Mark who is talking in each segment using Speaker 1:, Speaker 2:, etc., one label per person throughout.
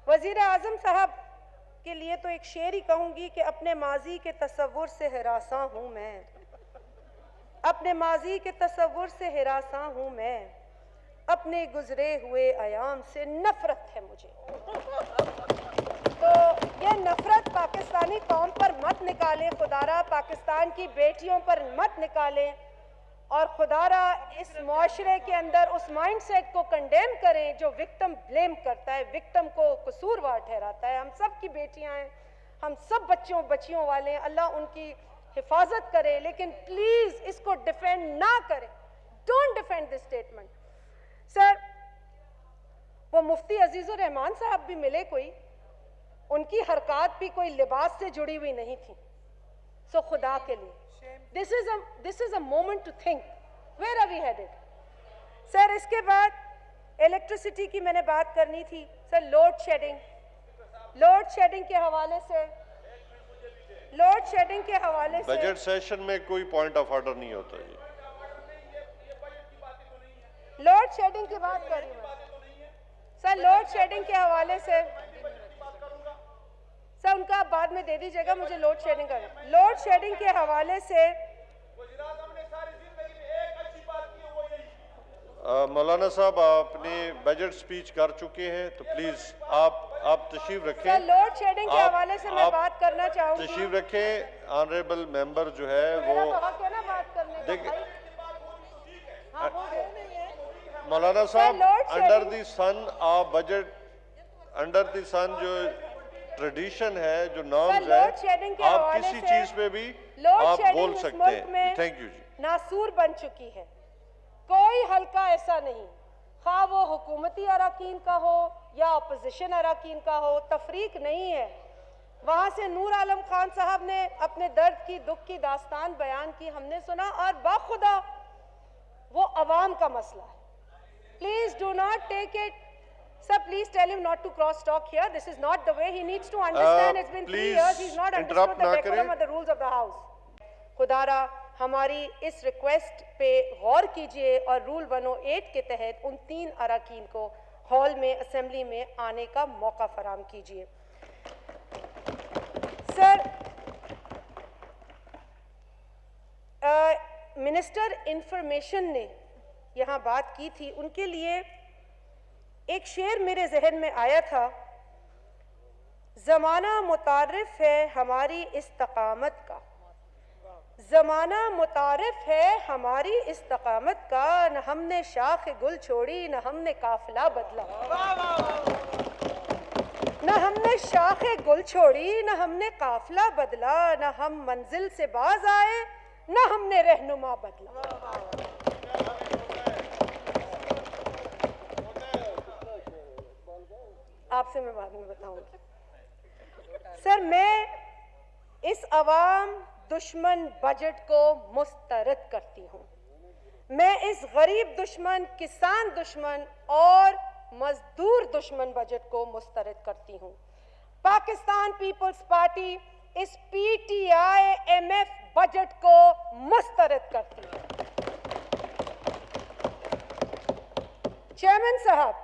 Speaker 1: वज़ीर आज़म साहब के लिए तो एक शेर ही कहूँगी कि अपने माजी के तसव्वुर से हिरासा हूँ मैं, अपने माजी के तसव्वुर से हिरासा हूँ मैं, अपने गुजरे हुए अयाम से नफरत है मुझे। तो ये नफरत पाकिस्तानी कौम पर मत निकालें खुदारा, पाकिस्तान की बेटियों पर मत निकालें, और खुदारा इस माशरे के अंदर उस माइंडसेट को कंडेम करें जो विक्टिम ब्लेम करता है, विक्टिम को कसूरवार ठहराता है। हम सब की बेटियां हैं, हम सब बच्चियों वाले हैं, अल्लाह उनकी हिफाजत करे, लेकिन प्लीज इसको डिफेंड ना करें। Don't defend this statement. Sir, वो मुफ्ती अजीजुर रहमान साहब भी मिले, कोई उनकी हरकत भी कोई लिबास से जुड़ी हुई नहीं थी। सो खुदा के लिए this is a moment to think where are we headed। Sir, इसके बाद इलेक्ट्रिसिटी की मैंने बात करनी थी। सर, लोड शेडिंग के हवाले से
Speaker 2: बजट सेशन में कोई पॉइंट ऑफ ऑर्डर नहीं होता जी।
Speaker 1: लोड शेडिंग की बात कर रही हूँ सर। लोड शेडिंग के हवाले से सर, उनका आप बाद में दे दीजिएगा, मुझे लोड शेडिंग के हवाले से
Speaker 2: मौलाना साहब अपनी बजट स्पीच कर चुके हैं, तो प्लीज आप तशरीफ रखें।
Speaker 1: सर, लोड शेडिंग के हवाले से मैं बात करना चाहूंगी।
Speaker 2: तशरीफ रखें। ऑनरेबल मेंबर जो है वो देखिए, मौलाना साहब, under the sun of budget, under the sun जो ट्रेडिशन है, जो नॉर्म्स है, आप किसी चीज पे भी आप बोल सकते हैं। थैंक यू जी।
Speaker 1: नासूर बन चुकी है, कोई हल्का ऐसा नहीं, खा वो हुकूमती अराकीन का हो या अपोजिशन अराकीन का हो, तफरीक नहीं है। वहां से नूर आलम खान साहब ने अपने दर्द की, दुख की दास्तान बयान की, हमने सुना, और बाखुदा वो अवाम का मसला है। Please do not take it. Sir, please tell him not to cross talk here. This is not the way. He needs to understand. It's been 3 years. He's not understood the decorum of the rules of the house. खुदारा, हमारी इस request पे गौर कीजिए और rule 108 के तहत उन 3 अराकीन को hall में, असेंबली में आने का मौका फराम कीजिए। सर, मिनिस्टर इंफॉर्मेशन ने यहाँ बात की थी, उनके लिए एक शेर मेरे जहन में आया था। ज़माना मुतारिफ है हमारी इस्तकामत का, ज़माना मुतारिफ है हमारी इस्तकामत का, न हमने शाख गुल छोड़ी न हमने काफिला बदला, न हमने शाख गुल छोड़ी न हमने काफिला बदला, न हम मंजिल से बाज आए न हमने रहनुमा बदला। आपसे मैं बाद में बताऊंगी। सर, मैं इस अवाम दुश्मन बजट को मुस्तरद करती हूँ। मैं इस गरीब दुश्मन, किसान दुश्मन और मजदूर दुश्मन बजट को मुस्तरद करती हूँ। पाकिस्तान पीपल्स पार्टी इस PTI-MF बजट को मुस्तरद करती है। चेयरमैन साहब,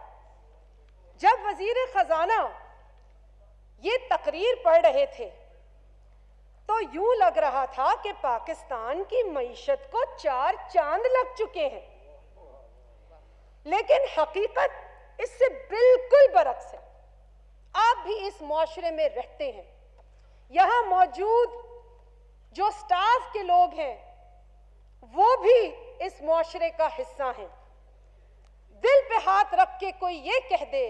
Speaker 1: जब वजीर खजाना ये तकरीर पढ़ रहे थे तो यूं लग रहा था कि पाकिस्तान की मईशत को 4 चांद लग चुके हैं, लेकिन हकीकत इससे बिल्कुल बरक्स है। आप भी इस माशरे में रहते हैं, यहां मौजूद जो स्टाफ के लोग हैं वो भी इस माशरे का हिस्सा हैं। दिल पे हाथ रख के कोई ये कह दे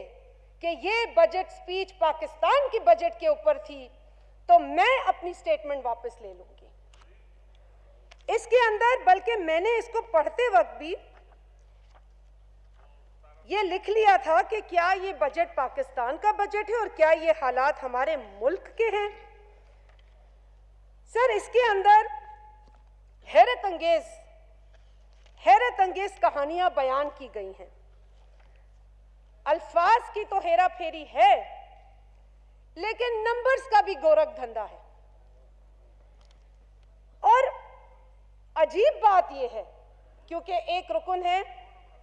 Speaker 1: कि ये बजट स्पीच पाकिस्तान की बजट के ऊपर थी, तो मैं अपनी स्टेटमेंट वापस ले लूंगी। इसके अंदर, बल्कि मैंने इसको पढ़ते वक्त भी ये लिख लिया था कि क्या ये बजट पाकिस्तान का बजट है और क्या ये हालात हमारे मुल्क के हैं। सर, इसके अंदर हैरत अंगेज कहानियां बयान की गई हैं। अल्फाज की तो हेरा फेरी है, लेकिन नंबर्स का भी गोरख धंधा है। और अजीब बात यह है, क्योंकि एक रुकन है,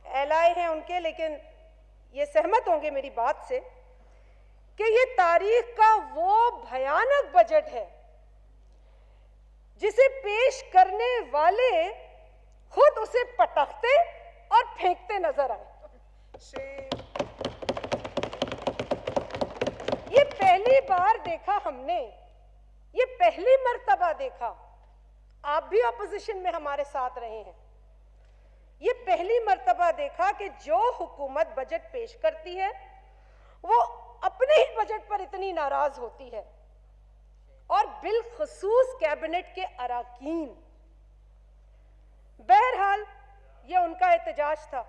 Speaker 1: एलाए हैं उनके, लेकिन ये सहमत होंगे मेरी बात से, कि ये तारीख का वो भयानक बजट है जिसे पेश करने वाले खुद उसे पटकते और फेंकते नजर आए। ये पहली बार देखा हमने, ये पहली मर्तबा देखा, आप भी ऑपोजिशन में हमारे साथ रहे हैं, ये पहली मर्तबा देखा कि जो हुकूमत बजट पेश करती है वो अपने ही बजट पर इतनी नाराज होती है और बिलखुसूस कैबिनेट के अरकान। बहरहाल ये उनका एहतजाज था।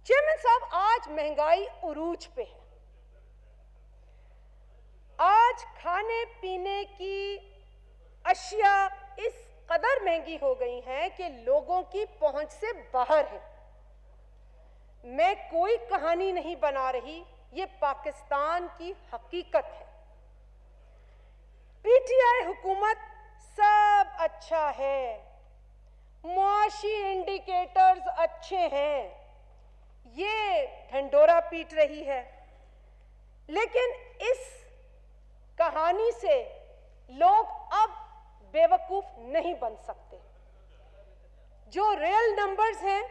Speaker 1: चेयरमैन साहब, आज महंगाई उरूज पे है। आज खाने पीने की अशिया इस कदर महंगी हो गई हैं कि लोगों की पहुंच से बाहर है। मैं कोई कहानी नहीं बना रही, ये पाकिस्तान की हकीकत है। पीटीआई हुकूमत सब अच्छा है, मुआशी इंडिकेटर्स अच्छे हैं, ये ढंडोरा पीट रही है, लेकिन इस कहानी से लोग अब बेवकूफ नहीं बन सकते। जो रियल नंबर्स हैं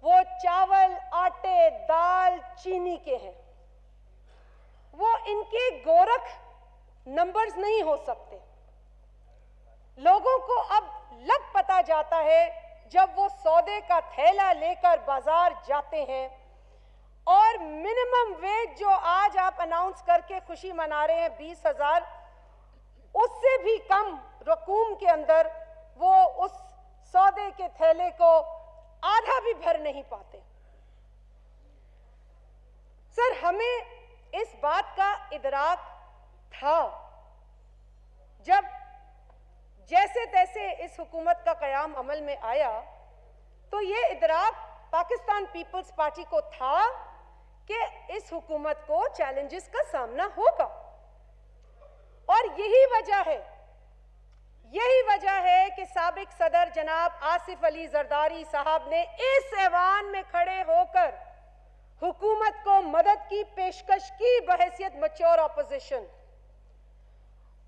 Speaker 1: वो चावल, आटे, दाल, चीनी के हैं, वो इनके गोरख नंबर्स नहीं हो सकते। लोगों को अब लग पता जाता है जब वो सौदे का थैला लेकर बाजार जाते हैं और मिनिमम वेज जो आज आप अनाउंस करके खुशी मना रहे हैं 20,000, उससे भी कम रकूम के अंदर वो उस सौदे के थैले को आधा भी भर नहीं पाते। सर, हमें इस बात का इदराक था जब जैसे तैसे इस हुकूमत का कयाम अमल में आया, तो ये इदराक पाकिस्तान पीपल्स पार्टी को था कि इस हुकूमत को चैलेंजेस का सामना होगा। और यही वजह है कि साबिक सदर जनाब आसिफ अली जरदारी साहब ने इस ऐवान में खड़े होकर हुकूमत को मदद की पेशकश की बहैसियत मैच्योर ऑपोजिशन।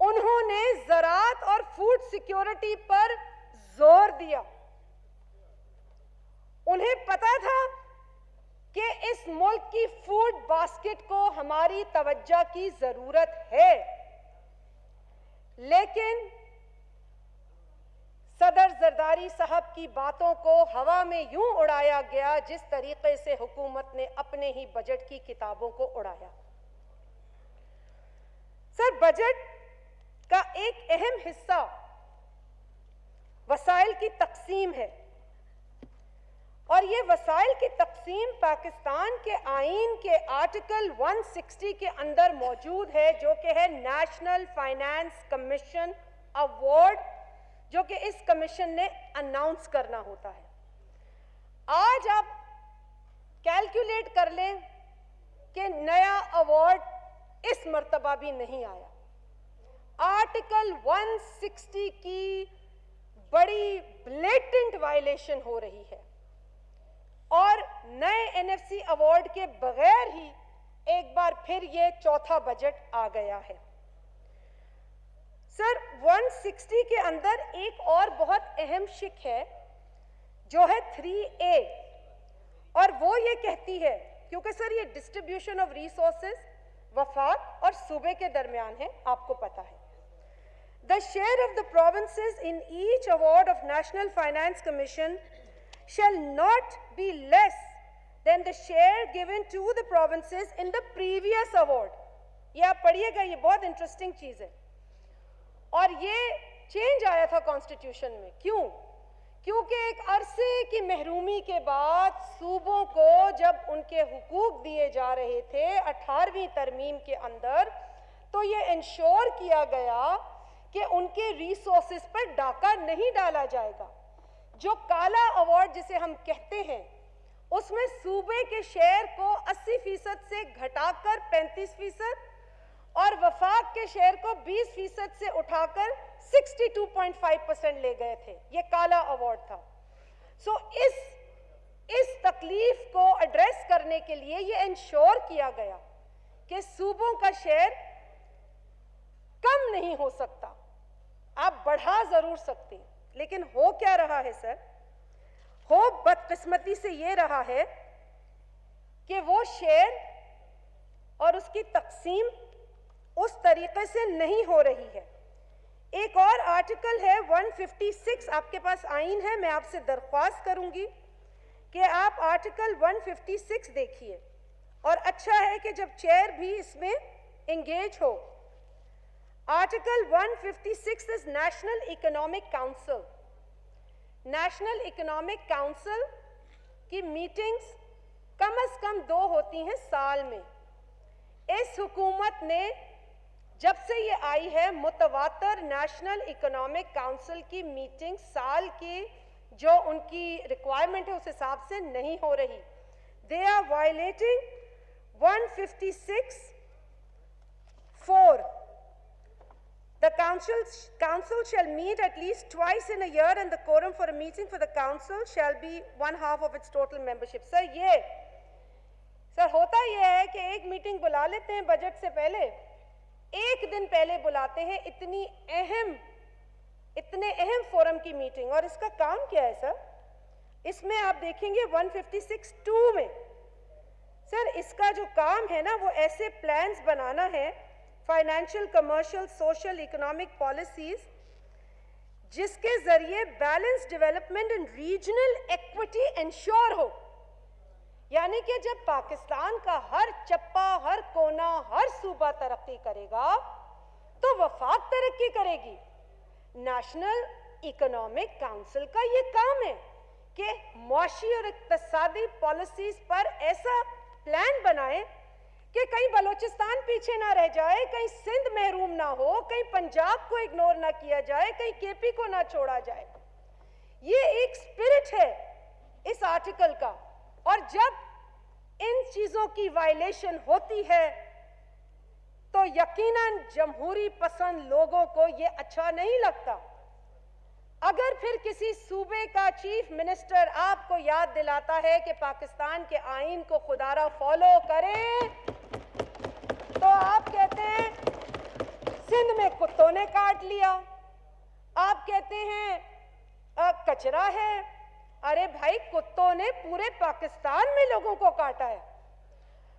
Speaker 1: उन्होंने ज़राअत और फूड सिक्योरिटी पर जोर दिया। उन्हें पता था कि इस मुल्क की फूड बास्केट को हमारी तवज्जो की जरूरत है, लेकिन सदर जरदारी साहब की बातों को हवा में यूं उड़ाया गया जिस तरीके से हुकूमत ने अपने ही बजट की किताबों को उड़ाया। सर, बजट का एक अहम हिस्सा वसाइल की तकसीम है और ये वसाइल की तकसीम पाकिस्तान के आईन के आर्टिकल 160 के अंदर मौजूद है, जो कि है नेशनल फाइनेंस कमीशन अवार्ड, जो कि इस कमीशन ने अनाउंस करना होता है। आज आप कैलकुलेट कर लें कि नया अवार्ड इस मर्तबा भी नहीं आया। आर्टिकल 160 की बड़ी ब्लेटेंट वायलेशन हो रही है और नए एनएफसी अवार्ड के बगैर ही एक बार फिर ये चौथा बजट आ गया है। सर, 160 के अंदर एक और बहुत अहम शिक है जो है 3A, और वो ये कहती है, क्योंकि सर ये डिस्ट्रीब्यूशन ऑफ रिसोर्सेज वफाक और सूबे के दरमियान है, आपको पता है। The share of the provinces in each award of National Finance Commission shall not be less than the share given to the provinces in the previous award. ये आप पढ़िएगा, ये बहुत इंटरेस्टिंग चीज है और ये चेंज आया था कॉन्स्टिट्यूशन में। क्यों? क्योंकि एक अरसे की महरूमी के बाद सूबों को जब उनके हुकूक दिए जा रहे थे 18वीं तरमीम के अंदर, तो ये इंश्योर किया गया कि उनके रिसोर्सेज पर डाका नहीं डाला जाएगा। जो काला अवार्ड जिसे हम कहते हैं, उसमें सूबे के शेयर को 80% से घटाकर 35% और वफाक के शेयर को 20% से उठाकर 62.5% ले गए थे। ये काला अवार्ड था। सो इस इस तकलीफ को एड्रेस करने के लिए ये इंश्योर किया गया कि सूबों का शेयर कम नहीं हो सकता, आप बढ़ा जरूर सकते हैं। लेकिन हो क्या रहा है सर? हो बदकिस्मती से ये रहा है कि वो शेयर और उसकी तकसीम उस तरीके से नहीं हो रही है। एक और आर्टिकल है 156, आपके पास आइन है, मैं आपसे दरख्वास्त करूंगी कि आप आर्टिकल 156 देखिए, और अच्छा है कि जब चेयर भी इसमें एंगेज हो। Article 156 is national economic council. National economic council की मीटिंग्स कम से कम 2 होती हैं साल में। इस हुकूमत ने जब से ये आई है, मुतवातर नेशनल इकोनॉमिक काउंसिल की मीटिंग साल की जो उनकी रिक्वायरमेंट है उस हिसाब से नहीं हो रही। They are violating 156(4). The council shall meet at least twice in a year, and the quorum for a meeting for the council shall be 1/2 of its total membership. Sir होता यह है कि एक मीटिंग बुला लेते हैं बजट से पहले, एक दिन पहले बुलाते हैं इतने अहम फोरम की मीटिंग। और इसका काम क्या है सर? इसमें आप देखेंगे 156(2) में सर इसका जो काम है ना, वो ऐसे प्लान्स बनाना है, financial, commercial, social, economic policies, जिसके जरिए balance development and regional equity ensure हो। यानी कि जब पाकिस्तान का हर चप्पा, हर कोना, हर सूबा तरक्की करेगा तो वफाक तरक्की करेगी। नेशनल इकोनॉमिक काउंसिल का ये काम है कि मुआशी और इक्तिसादी पॉलिसीज पर ऐसा प्लान बनाए कि कहीं बलोचिस्तान पीछे ना रह जाए, कहीं सिंध महरूम ना हो, कहीं पंजाब को इग्नोर ना किया जाए, कहीं केपी को ना छोड़ा जाए। ये एक स्पिरिट है इस आर्टिकल का। और जब इन चीजों की वायलेशन होती है तो यकीनन जमहूरी पसंद लोगों को ये अच्छा नहीं लगता। अगर फिर किसी सूबे का चीफ मिनिस्टर आपको याद दिलाता है कि पाकिस्तान के आईन को खुदारा फॉलो करें, तो आप कहते हैं सिंध में कुत्तों ने काट लिया, आप कहते हैं कचरा है। अरे भाई, कुत्तों ने पूरे पाकिस्तान में लोगों को काटा है।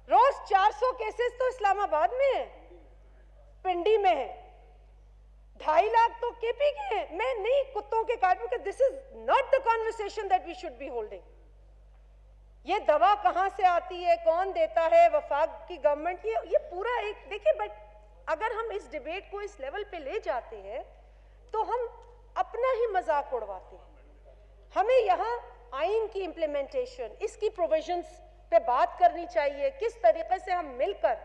Speaker 1: रोज 400 केसेस तो इस्लामाबाद में है, पिंडी में है, 2.5 लाख तो केपी के हैं। मैं नहीं कुत्तों के काटूं कि this is not the conversation that we should be holding. ये दवा कहां से आती है, कौन देता है, वफाक की गवर्नमेंट, ये पूरा एक देखिए। बट अगर हम इस डिबेट को इस लेवल पे ले जाते हैं तो हम अपना ही मजाक उड़वाते हैं। हमें यहाँ आइन की इम्प्लीमेंटेशन, इसकी प्रोविजंस पे बात करनी चाहिए, किस तरीके से हम मिलकर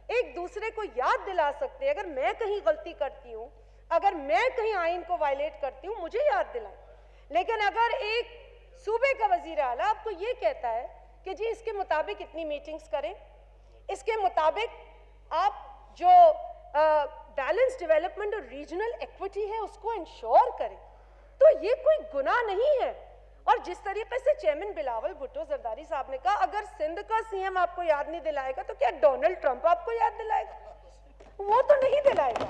Speaker 1: एक दूसरे को याद दिला सकते हैं। अगर मैं कहीं गलती करती हूँ, अगर मैं कहीं आइन को वायलेट करती हूँ, मुझे याद दिलाएं। लेकिन अगर एक सूबे का वजीर आला आपको ये कहता है कि जी इसके मुताबिक इतनी मीटिंग्स करें, इसके मुताबिक आप जो बैलेंस डेवलपमेंट और रीजनल इक्विटी है उसको इंश्योर करें, तो ये कोई गुनाह नहीं है। और जिस तरीके से चेयरमैन बिलावल भुट्टो जरदारी साहब ने कहा, अगर सिंध का सीएम आपको याद नहीं दिलाएगा तो क्या डोनाल्ड ट्रंप आपको याद दिलाएगा? वो तो नहीं दिलाएगा।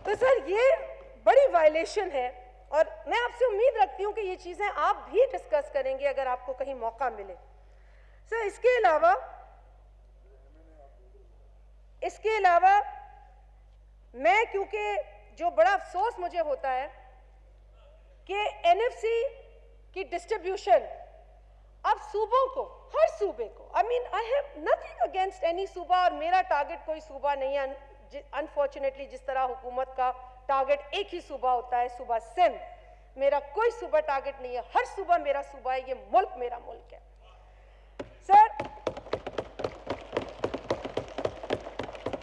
Speaker 1: तो सर ये बड़ी वायलेशन है, और मैं आपसे उम्मीद रखती हूं कि ये चीजें आप भी डिस्कस करेंगे अगर आपको कहीं मौका मिले। सर इसके अलावा मैं, क्योंकि जो बड़ा अफसोस मुझे होता है कि एनएफसी की डिस्ट्रीब्यूशन अब सूबों को, हर सूबे को, I mean I have nothing against any सूबा, और मेरा टारगेट कोई सूबा नहीं है। अनफॉर्चुनेटली जिस तरह हुकूमत का टारगेट एक ही सूबा होता है, सूबा सिंध, मेरा कोई सूबा टारगेट नहीं है, हर सूबा मेरा सूबा है, ये मुल्क मेरा मुल्क है। सर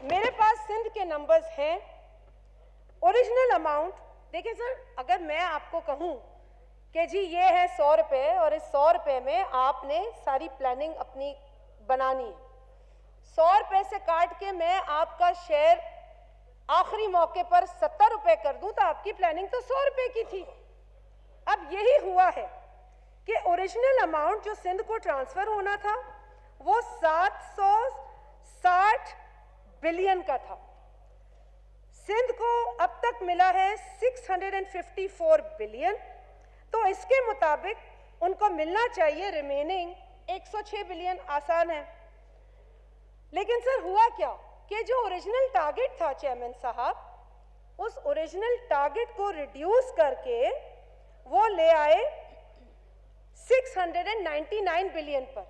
Speaker 1: मेरे पास सिंध के नंबर्स हैं, ओरिजिनल अमाउंट देखिए सर, अगर मैं आपको कहूं कि जी ये है 100 रुपए और इस 100 रुपए में आपने सारी प्लानिंग अपनी बनानी है, 100 रुपए से काट के मैं आपका शेयर आखिरी मौके पर 70 रुपए कर दूं, तो आपकी प्लानिंग तो 100 रुपए की थी। अब यही हुआ है कि ओरिजिनल अमाउंट जो सिंध को ट्रांसफर होना था वो 760 बिलियन का था। सिंध को अब तक मिला है 654 बिलियन। तो इसके मुताबिक उनको मिलना चाहिए रिमेनिंग 106 बिलियन। आसान है। लेकिन सर हुआ क्या कि जो ओरिजिनल टारगेट था चेयरमैन साहब, उस ओरिजिनल टारगेट को रिड्यूस करके वो ले आए 699 बिलियन पर,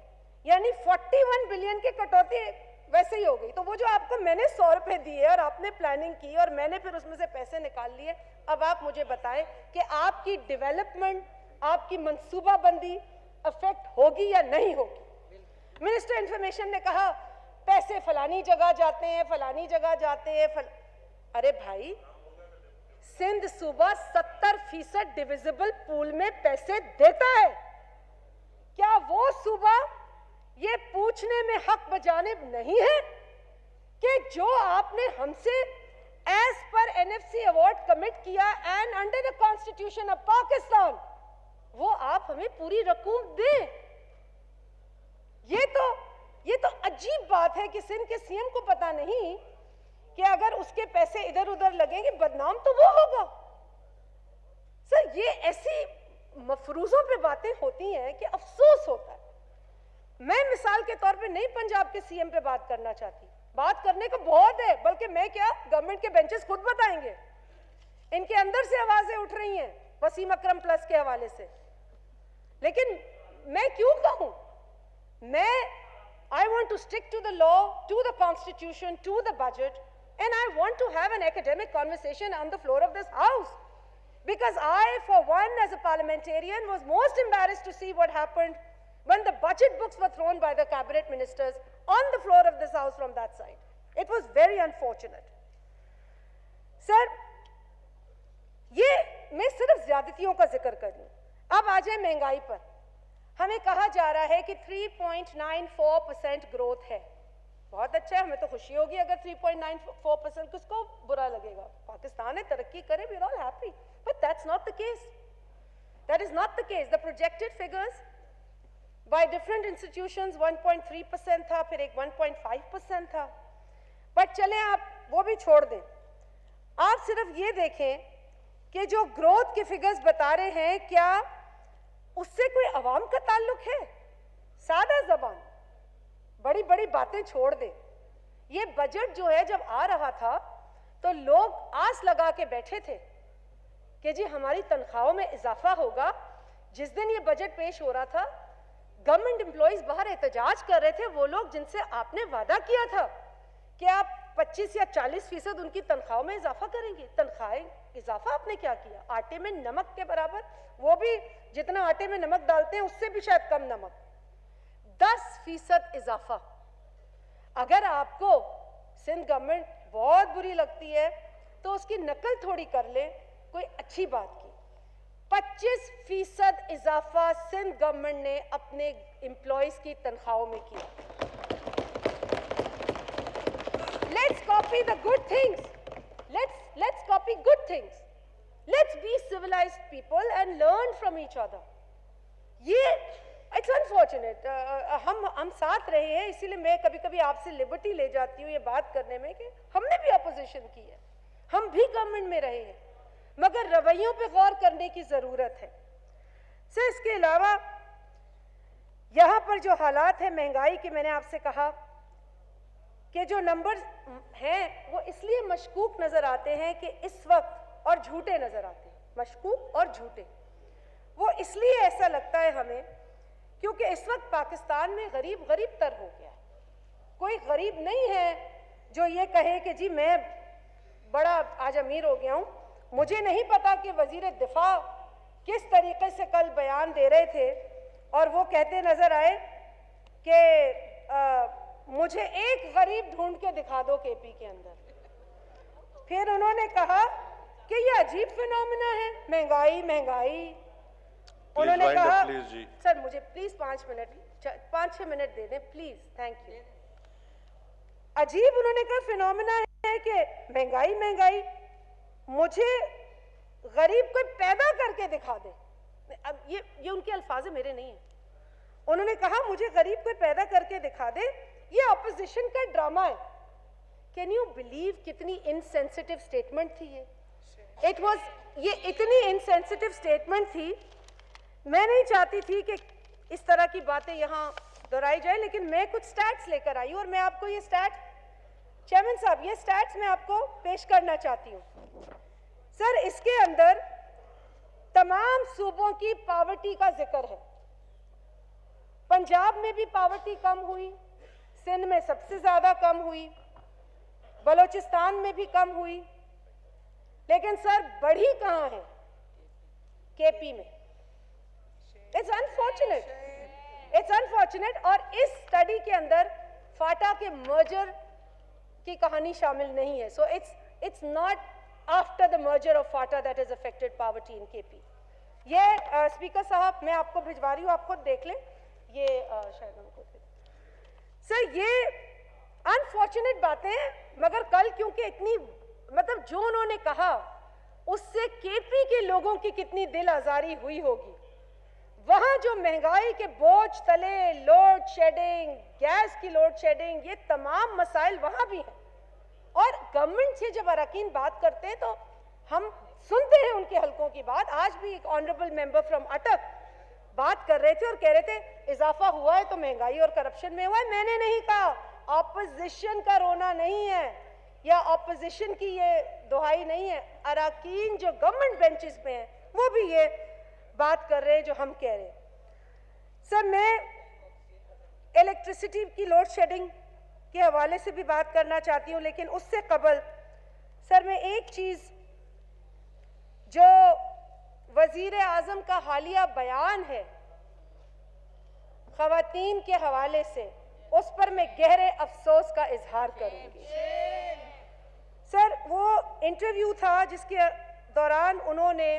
Speaker 1: यानी 41 बिलियन की कटौती वैसे ही हो गई। तो वो जो आपको मैंने 100 रुपए दिए और आपने प्लानिंग की और मैंने फिर उसमें से पैसे निकाल लिए, अब आप मुझे बताएं कि आपकी डेवलपमेंट, आपकी मंसूबाबंदी अफेक्ट होगी या नहीं होगी। मिनिस्टर इंफॉर्मेशन ने कहा पैसे फलानी जगह जाते हैं, फलानी जगह जाते हैं। अरे भाई, सिंध सूबा 70% डिविजिबल पूल में पैसे देता है। क्या वो सूबा ये पूछने में हक बजानिब नहीं है कि जो आपने हमसे as per NFC award commit किया and under the constitution of Pakistan, वो आप हमें पूरी रकूम दें। ये तो अजीब बात है कि सिंध के सीएम को पता नहीं कि अगर उसके पैसे इधर उधर लगेंगे बदनाम तो वो होगा। सर, ये ऐसी मफरूजों पे बातें होती हैं कि अफसोस होता है। मैं मिसाल के तौर पे नहीं पंजाब के सीएम पे बात करना चाहती, बात करने को बहुत है, बल्कि मैं क्या, गवर्नमेंट के बेंचेस खुद बताएंगे। इनके अंदर से आवाजें उठ रही हैं वसीम अकरम प्लस के हवाले से। लेकिन मैं क्यों कहूं, I want to stick to the law, to the constitution, to the budget, and I want to have an academic conversation on the floor of this house. Because I, for one, as a parliamentarian, was most embarrassed to see what happened when the budget books were thrown by the cabinet ministers on the floor of this house from that side. It was very unfortunate. Sir, ये मैं सिर्फ ज्यादतियों का जिक्र कर रही हूं। अब आ जाए महंगाई पर। हमें कहा जा रहा है कि 3.94% ग्रोथ है। बहुत अच्छा है, हमें तो खुशी होगी अगर 3.94%, किसको बुरा लगेगा। पाकिस्तान है, तरक्की करे, we are all happy. But that's not the case. That is not the case. The projected figures by different institutions 1.3% था, फिर एक 1.5% था। बट चले आप वो भी छोड़ दें, आप सिर्फ ये देखें कि जो ग्रोथ के फिगर्स बता रहे हैं, क्या उससे कोई अवाम का ताल्लुक है। सादा जबान, बड़ी बड़ी बातें छोड़ दे। ये बजट जो है जब आ रहा था तो लोग आस लगा के बैठे थे कि जी हमारी तनख्वाहों में इजाफा होगा। जिस दिन ये बजट पेश हो रहा था, गवर्नमेंट एम्प्लॉइज बाहर एहतजाज कर रहे थे, वो लोग जिनसे आपने वादा किया था कि आप 25 या 40% उनकी तनख्वाहों में इजाफा करेंगे। तनख्वाहें इजाफा आपने क्या किया? आटे में नमक के बराबर, वो भी जितना आटे में नमक डालते हैं उससे भी शायद कम नमक। 10% इजाफा। अगर आपको सिंध गवर्नमेंट बहुत बुरी लगती है तो उसकी नकल थोड़ी कर ले, कोई अच्छी बात की। 25% इजाफा सिंध गवर्नमेंट ने अपने एम्प्लॉइज की तनख्वाहों में किया। Let's copy the good things. Let's copy good things. Let's be civilized people and learn from each other. ये it's unfortunate. हम साथ रहे हैं, इसीलिए मैं कभी-कभी आपसे लिबर्टी ले जाती हूँ ये बात करने में कि हमने भी अपोजिशन की है, हम भी गवर्नमेंट में रहे हैं, मगर रवैयों पे गौर करने की जरूरत है। सर, इसके अलावा यहाँ पर जो हालात है महंगाई के, मैंने आपसे कहा कि जो नंबर हैं वो इसलिए मशकूक नजर आते हैं कि इस वक्त, और झूठे नजर आते हैं, मशकूक और झूठे। वो इसलिए ऐसा लगता है हमें क्योंकि इस वक्त पाकिस्तान में गरीब गरीब तर हो गया है। कोई गरीब नहीं है जो ये कहे कि जी मैं बड़ा आज अमीर हो गया हूँ। मुझे नहीं पता कि वजीर दिफा किस तरीके से कल बयान दे रहे थे और वो कहते नजर आए कि मुझे एक गरीब ढूंढ के दिखा दो केपी के अंदर। फिर उन्होंने कहा कि ये अजीब फिनोमिना है, महंगाई महंगाई। उन्होंने कहा सर मुझे प्लीज 5-6 मिनट दे दें प्लीज, थैंक यू। अजीब उन्होंने कहा फिनोमिना है कि महंगाई महंगाई, मुझे गरीब कोई पैदा करके दिखा दे। अब ये उनके अल्फाज मेरे नहीं है। उन्होंने कहा मुझे गरीब कोई पैदा करके दिखा दे, ये ऑपोजिशन का ड्रामा है। कैन यू बिलीव कितनी इनसेंसिटिव स्टेटमेंट थी ये? ये इतनी इनसेंसिटिव स्टेटमेंट थी। मैं नहीं चाहती थी कि इस तरह की बातें यहाँ दोहराई जाए, लेकिन मैं कुछ स्टैट्स लेकर आई हूँ और मैं आपको ये स्टैट्स, चेयरमैन साहब, ये स्टैट्स मैं आपको पेश करना चाहती हूँ। सर, इसके अंदर तमाम सूबों की पावर्टी का जिक्र है। पंजाब में भी पावर्टी कम हुई, सिंध में सबसे ज्यादा कम हुई, बलोचिस्तान में भी कम हुई, लेकिन सर बढ़ी कहां है? केपी में। It's unfortunate. और इस स्टडी के अंदर फाटा के मर्जर की कहानी शामिल नहीं है। So it's not after the merger of Phata that is affected poverty in KP. ये स्पीकर साहब मैं आपको भिजवा रही हूँ, आप खुद देख लें। ये शायद हमको सर, ये अनफॉर्चुनेट बातें हैं, मगर कल क्योंकि इतनी मतलब जो उन्होंने कहा उससे केपी के लोगों की कितनी दिल आजारी हुई होगी। वहां जो महंगाई के बोझ तले लोड शेडिंग, गैस की लोड शेडिंग, ये तमाम मसाइल वहां भी हैं। और गवर्नमेंट से जब अरकान बात करते हैं तो हम सुनते हैं उनके हलकों की बात। आज भी एक ऑनरेबल मेंबर फ्रॉम अटक बात कर रहे थे और कह रहे थे इजाफा हुआ है तो महंगाई और करप्शन में हुआ है। मैंने नहीं कहा, ऑपोजिशन का रोना नहीं है या ऑपोजिशन की ये दुहाई नहीं है। अरकान जो गवर्नमेंट बेंचेस पे हैं वो भी ये बात कर रहे हैं जो हम कह रहे हैं। सर, मैं इलेक्ट्रिसिटी की लोड शेडिंग के हवाले से भी बात करना चाहती हूँ, लेकिन उससे कबल सर मैं एक चीज, जो वजीर आजम का हालिया बयान है खवातीन के हवाले से, उस पर मैं गहरे अफसोस का इजहार करूंगी। सर, वो इंटरव्यू था जिसके दौरान उन्होंने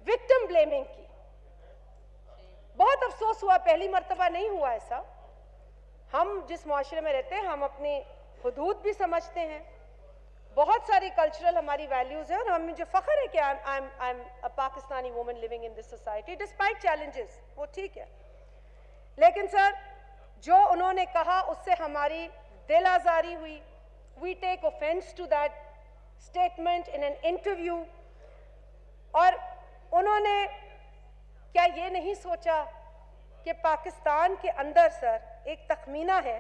Speaker 1: विक्टिम ब्लेमिंग की। बहुत अफसोस हुआ, पहली मर्तबा नहीं हुआ ऐसा। हम जिस माशरे में रहते हैं हम अपनी हुदूद भी समझते हैं, बहुत सारी कल्चरल हमारी वैल्यूज हैं और हमें जो फख्र है कि I am a Pakistani woman living in this society despite challenges, वो ठीक है। लेकिन सर, जो उन्होंने कहा उससे हमारी दिल आजारी हुई। We take offence to that statement in an interview. और उन्होंने क्या ये नहीं सोचा कि पाकिस्तान के अंदर सर एक तखमीना है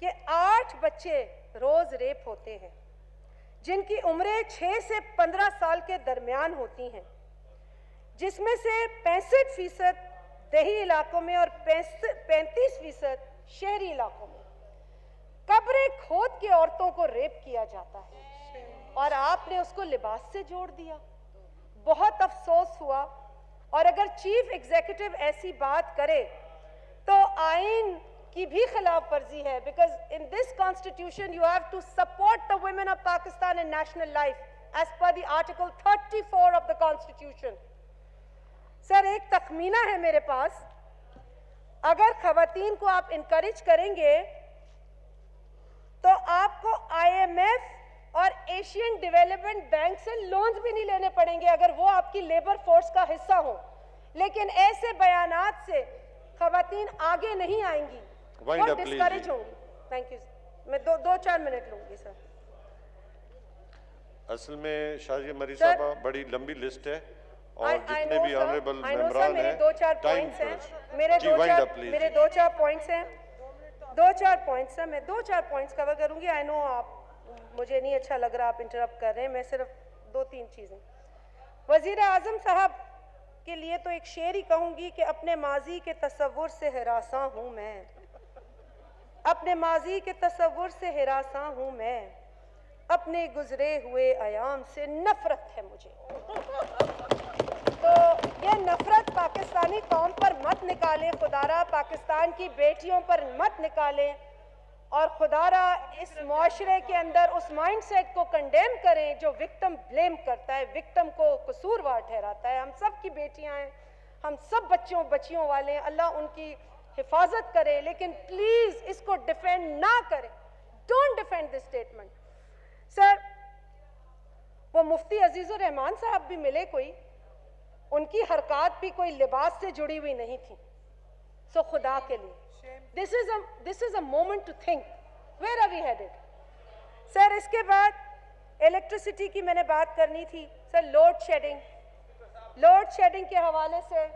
Speaker 1: कि 8 बच्चे रोज रेप होते हैं जिनकी उम्रें 6 से 15 साल के दरमियान होती हैं, जिसमें से 65% देही इलाकों में और 35% शहरी इलाकों में कब्रें खोद के औरतों को रेप किया जाता है और आपने उसको लिबास से जोड़ दिया। बहुत अफसोस हुआ। और अगर चीफ एग्जीक्यूटिव ऐसी बात करे तो आईन की भी खिलाफ वर्जी है, because in this constitution you have to support the women of Pakistan in national life as per the article 34 of the constitution. Sir, एक तखमीना है मेरे पास, अगर खवातीन को आप इनकरेज करेंगे तो आपको IMF और एशियन डेवलपमेंट बैंक से लोन्स भी नहीं लेने पड़ेंगे अगर वो आपकी लेबर फोर्स का हिस्सा हो। लेकिन ऐसे बयानात से खवातीन आगे नहीं आएंगी, वो डिस्करेज होंगी। Thank you. मैं 2-4 मिनट लूंगी सर।
Speaker 2: असल में शाजिया मरी साहबा बड़ी लंबी लिस्ट है और जितने भी ऑनरेबल मेंबरान हैं,
Speaker 1: मेरे 2-4 पॉइंट्स हैं, मेरे 2-4 पॉइंट्स हैं, 2-4 पॉइंट्स हैं, मैं 2-4 पॉइंट्स कवर करूंगी। आई नो आप, मुझे नहीं अच्छा लग रहा आप इंटरप्ट कर रहे हैं, मैं सिर्फ 2-3 चीजें। वजीर आजम साहब के लिए तो एक शेर ही कहूंगी कि अपने माजी के तसव्वुर से हिरासा हूं मैं, अपने माजी के तसव्वुर से हिरासा हूं मैं, अपने गुजरे हुए अयाम से नफरत है मुझे। तो ये नफरत पाकिस्तानी कौम पर मत निकालें खुदारा, पाकिस्तान की बेटियों पर मत निकालें और खुदारा इस मुआशरे के अंदर उस माइंडसेट को कंडेम करें जो विक्टिम ब्लेम करता है, विक्टिम को कसूरवार ठहराता है। हम सब की बेटियां हैं, हम सब बच्चियों वाले हैं, अल्लाह उनकी हिफाजत करे, लेकिन प्लीज इसको डिफेंड ना करें। Don't defend this statement. Sir, वो मुफ्ती अजीजुर रहमान साहब भी मिले कोई, उनकी हरकत भी कोई लिबास से जुड़ी हुई नहीं थी। सो खुदा के लिए this is a moment to think where are we headed. Sir इसके बाद इलेक्ट्रिसिटी की मैंने बात करनी थी। सर लोड शेडिंग के हवाले से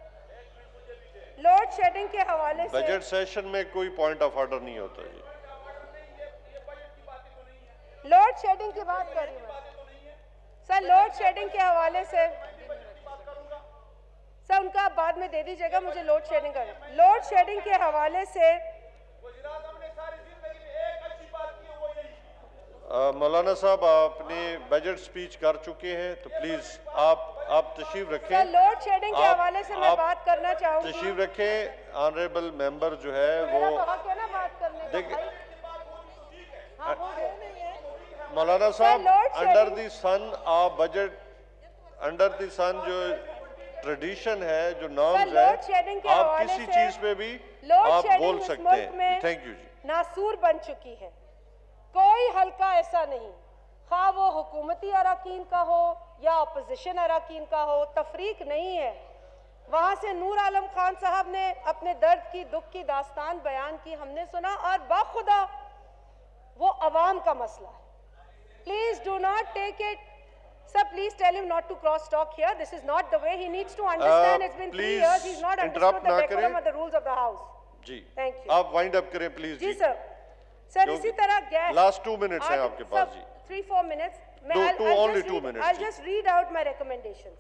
Speaker 2: बजट सेशन में कोई पॉइंट ऑफ ऑर्डर नहीं होता जी।
Speaker 1: लोड शेडिंग की बात कर रही हूँ सर। लोड शेडिंग के हवाले से सर उनका आप बाद में दे दीजिएगा मुझे। लोड शेडिंग के हवाले से
Speaker 2: मौलाना साहब अपनी बजट स्पीच कर चुके हैं, तो प्लीज आप तशरीफ रखें।
Speaker 1: सर लोड शेडिंग के हवाले से मैं बात करना चाहूंगी।
Speaker 2: तशरीफ रखें। ऑनरेबल मेंबर जो है वो देखिए मौलाना साहब, under the sun of budget, under the sun जो ट्रेडिशन है, जो नॉर्म्स है, आप किसी चीज पे भी आप बोल सकते हैं। थैंक यू जी।
Speaker 1: नासूर बन चुकी है। कोई हल्का ऐसा नहीं, खा वो हुकूमती अराकीन का हो या अपोजिशन अराकीन का हो, तफरीक नहीं है। वहां से नूर आलम खान साहब ने अपने दर्द की दुख की दास्तान बयान की, हमने सुना, और बाखुदा वो अवाम का मसला है। Please do not take it Sir, please tell him not to cross talk here. This is not the way. He needs to understand. It's been 3 years. He's not understood the decorum of the rules of the house.
Speaker 2: जी,
Speaker 1: thank you.
Speaker 2: आप wind up करें please
Speaker 1: जी sir. Sir इसी तरह gas
Speaker 2: last 2 minutes हैं आपके पास जी।
Speaker 1: 3-4 minutes।
Speaker 2: only 2 minutes।
Speaker 1: I'll just read out my recommendations।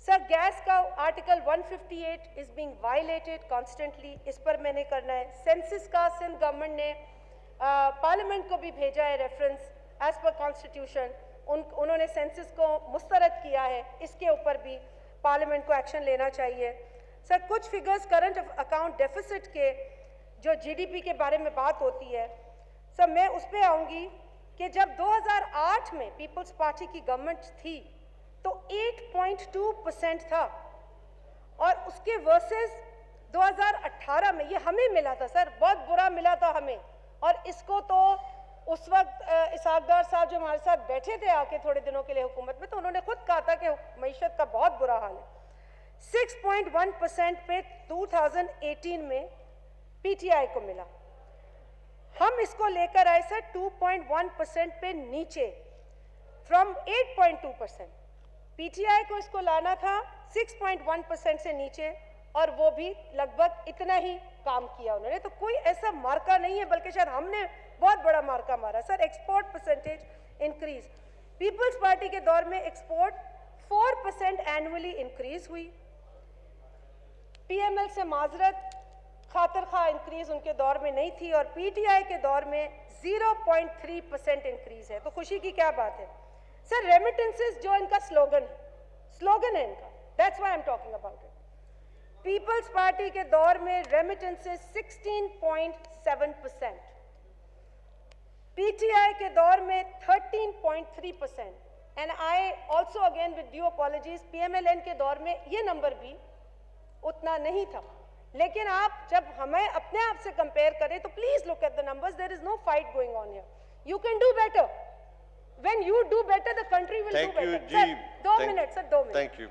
Speaker 1: Sir gas का article 158 is being violated constantly। इस पर मैंने करना है। सेंसस का सिंध गवर्नमेंट ने पार्लियामेंट को भी भेजा है रेफरेंस एज पर कॉन्स्टिट्यूशन। उन्होंने सेंसस को मुस्तरद किया है, इसके ऊपर भी पार्लियामेंट को एक्शन लेना चाहिए। सर कुछ फिगर्स करंट अकाउंट डेफिसिट के जो जीडीपी के बारे में बात होती है, सर मैं उस पर आऊँगी कि जब 2008 में पीपल्स पार्टी की गवर्नमेंट थी तो 8.2% था, और उसके वर्सेस 2018 में ये हमें मिला था सर, बहुत बुरा मिला था हमें। और इसको तो उस वक्त इसहाकदार साहब जो हमारे साथ बैठे थे आके थोड़े दिनों के लिए हुकूमत में, तो उन्होंने खुद कहा था कि मईशत का बहुत बुरा हाल है। 6.1% पे 2018 में पीटीआई को मिला। हम इसको लेकर आए सर 2.1% पे नीचे, फ्रॉम 8.2%। पीटीआई को इसको लाना था 6.1% से नीचे, और वो भी लगभग इतना ही काम किया उन्होंने। तो कोई ऐसा मार्का नहीं है, बल्कि शायद हमने बहुत बड़ा मार्का मारा। Sir export percentage increase, Peoples Party के दौर में एक्सपोर्ट 4% एनुअली इंक्रीज हुई। पीएमएल से माजरत, खातर खा इंक्रीज उनके दौर में नहीं थी, और पीटीआई के दौर में 0.3% इंक्रीज है। तो खुशी की क्या बात है। सर रेमिटेंसेस जो इनका स्लोगन है इनका, that's why I am talking about it. Peoples Party के दौर में रेमिटेंसेस 16.7%, पीटीआई के दौर में 13.3%, and I also again with due apologies PMLN के दौर में ये नंबर भी उतना नहीं था। लेकिन आप जब हमें अपने आप से कंपेयर करें तो please look at the numbers. There is no fight going on here. You can do better. When you do better the country will do better. 2 minute sir, 2 minute.
Speaker 2: Thank you.